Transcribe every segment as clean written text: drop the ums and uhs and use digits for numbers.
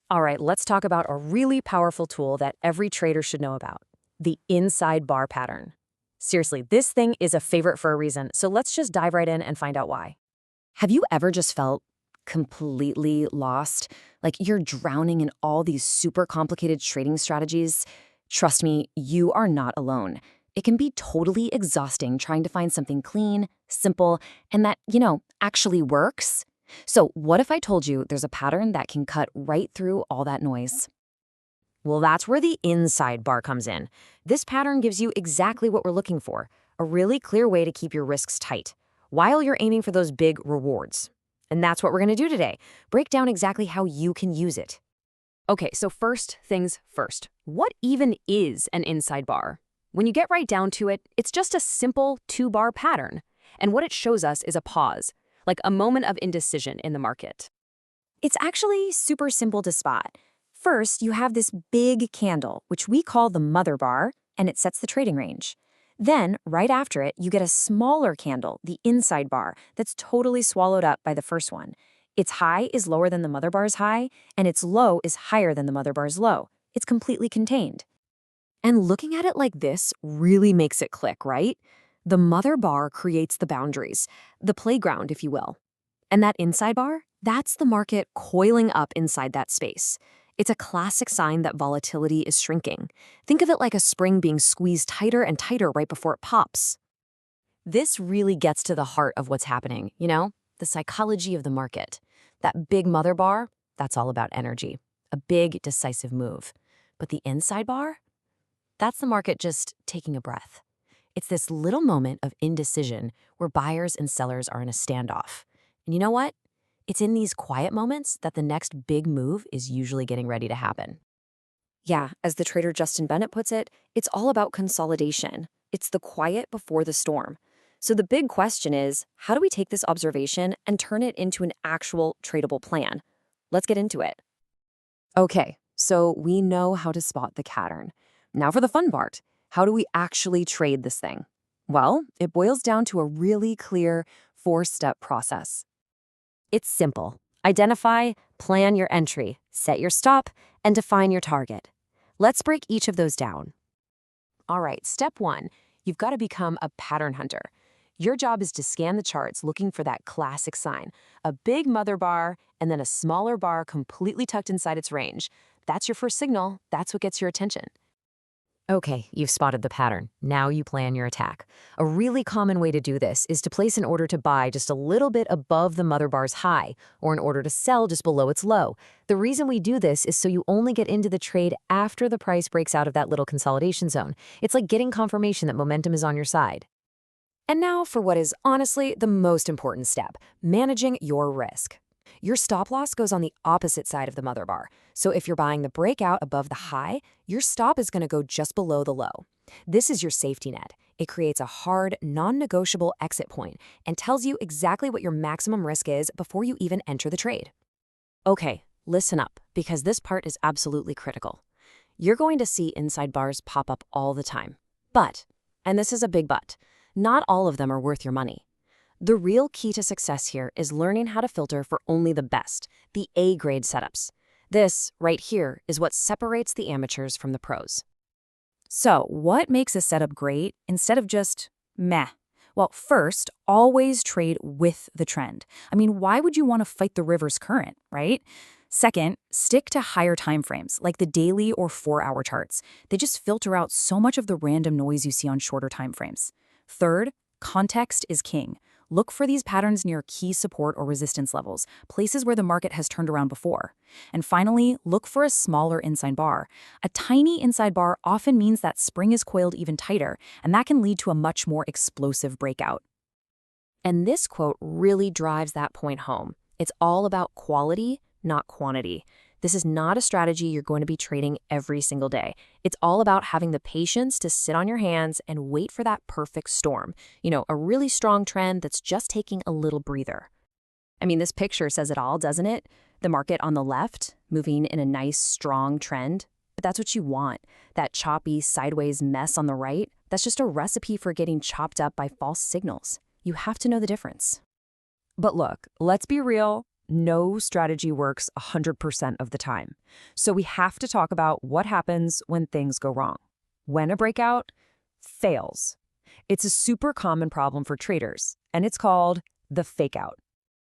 All right, let's talk about a really powerful tool that every trader should know about, the inside bar pattern. Seriously, this thing is a favorite for a reason, so let's just dive right in and find out why. Have you ever just felt completely lost? Like you're drowning in all these super complicated trading strategies? Trust me, you are not alone. It can be totally exhausting trying to find something clean, simple, and that, actually works. So what if I told you there's a pattern that can cut right through all that noise? Well, that's where the inside bar comes in. This pattern gives you exactly what we're looking for, a really clear way to keep your risks tight, while you're aiming for those big rewards. And that's what we're going to do today. Break down exactly how you can use it. Okay, so first things first. What even is an inside bar? When you get right down to it, it's just a simple two-bar pattern. And what it shows us is a pause, like a moment of indecision in the market. It's actually super simple to spot. First, you have this big candle, which we call the mother bar, and it sets the trading range. Then, right after it, you get a smaller candle, the inside bar, that's totally swallowed up by the first one. Its high is lower than the mother bar's high, and its low is higher than the mother bar's low. It's completely contained. And looking at it like this really makes it click, right? The mother bar creates the boundaries, the playground, if you will. And that inside bar, that's the market coiling up inside that space. It's a classic sign that volatility is shrinking. Think of it like a spring being squeezed tighter and tighter right before it pops. This really gets to the heart of what's happening, the psychology of the market. That big mother bar, that's all about energy, a big, decisive move. But the inside bar, that's the market just taking a breath. It's this little moment of indecision where buyers and sellers are in a standoff. And you know what? It's in these quiet moments that the next big move is usually getting ready to happen. Yeah, as the trader Justin Bennett puts it, it's all about consolidation. It's the quiet before the storm. So the big question is, how do we take this observation and turn it into an actual tradable plan? Let's get into it. Okay, so we know how to spot the pattern. Now for the fun part. How do we actually trade this thing? Well, it boils down to a really clear four-step process. It's simple. Identify, plan your entry, set your stop, and define your target. Let's break each of those down. All right, step one, you've got to become a pattern hunter. Your job is to scan the charts looking for that classic sign, a big mother bar and then a smaller bar completely tucked inside its range. That's your first signal. That's what gets your attention. Okay, you've spotted the pattern. Now you plan your attack. A really common way to do this is to place an order to buy just a little bit above the mother bar's high, or an order to sell just below its low. The reason we do this is so you only get into the trade after the price breaks out of that little consolidation zone. It's like getting confirmation that momentum is on your side. And now for what is honestly the most important step, managing your risk. Your stop loss goes on the opposite side of the mother bar. So if you're buying the breakout above the high, your stop is going to go just below the low. This is your safety net. It creates a hard, non-negotiable exit point and tells you exactly what your maximum risk is before you even enter the trade. Okay, listen up, because this part is absolutely critical. You're going to see inside bars pop up all the time. But, and this is a big but, not all of them are worth your money. The real key to success here is learning how to filter for only the best, the A-grade setups. This, right here, is what separates the amateurs from the pros. So, what makes a setup great instead of just meh? Well, first, always trade with the trend. Why would you want to fight the river's current, right? Second, stick to higher time frames, like the daily or 4-hour charts. They just filter out so much of the random noise you see on shorter time frames. Third, context is king. Look for these patterns near key support or resistance levels, places where the market has turned around before. And finally, look for a smaller inside bar. A tiny inside bar often means that spring is coiled even tighter, and that can lead to a much more explosive breakout. And this quote really drives that point home. It's all about quality, not quantity. This is not a strategy you're going to be trading every single day. It's all about having the patience to sit on your hands and wait for that perfect storm. A really strong trend that's just taking a little breather. This picture says it all, doesn't it? The market on the left, moving in a nice, strong trend. But that's what you want. That choppy, sideways mess on the right, that's just a recipe for getting chopped up by false signals. You have to know the difference. But look, let's be real. no strategy works 100% of the time. So we have to talk about what happens when things go wrong. When a breakout fails. It's a super common problem for traders, and it's called the fakeout.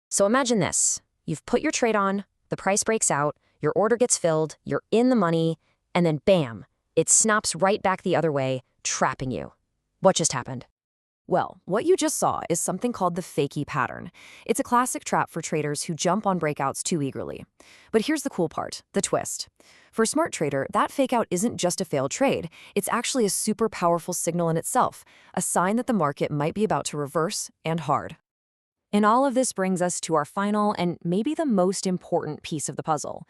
So imagine this. You've put your trade on, the price breaks out, your order gets filled, you're in the money, and then bam, it snaps right back the other way, trapping you. What just happened? Well, what you just saw is something called the Fakey pattern. It's a classic trap for traders who jump on breakouts too eagerly. But here's the cool part, the twist. For a smart trader, that fakeout isn't just a failed trade. It's actually a super powerful signal in itself, a sign that the market might be about to reverse and hard. And all of this brings us to our final and maybe the most important piece of the puzzle.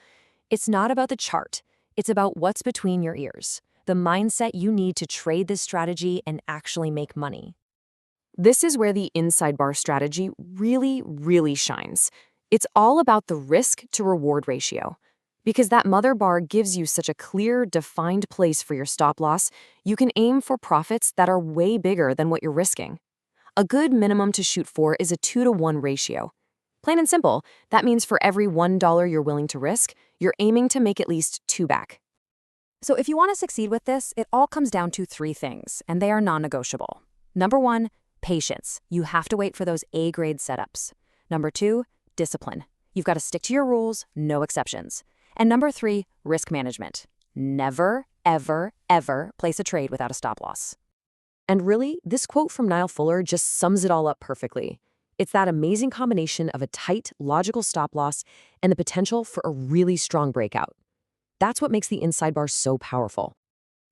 It's not about the chart. It's about what's between your ears, the mindset you need to trade this strategy and actually make money. This is where the inside bar strategy really shines. It's all about the risk to reward ratio. Because that mother bar gives you such a clear, defined place for your stop loss, you can aim for profits that are way bigger than what you're risking. A good minimum to shoot for is a 2-to-1 ratio. Plain and simple, that means for every $1 you're willing to risk, you're aiming to make at least 2 back. So if you want to succeed with this, it all comes down to 3 things, and they are non-negotiable. Number 1, patience. You have to wait for those A-grade setups. Number 2, discipline. You've got to stick to your rules, no exceptions. And number 3, risk management. Never, ever place a trade without a stop loss. And really, this quote from Niall Fuller just sums it all up perfectly. It's that amazing combination of a tight, logical stop loss and the potential for a really strong breakout. That's what makes the inside bar so powerful.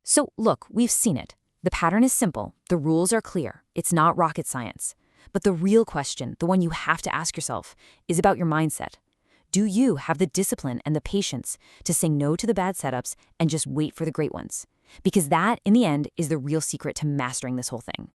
So look, we've seen it. The pattern is simple. The rules are clear. It's not rocket science. But the real question, the one you have to ask yourself, is about your mindset. Do you have the discipline and the patience to say no to the bad setups and just wait for the great ones? Because that, in the end, is the real secret to mastering this whole thing.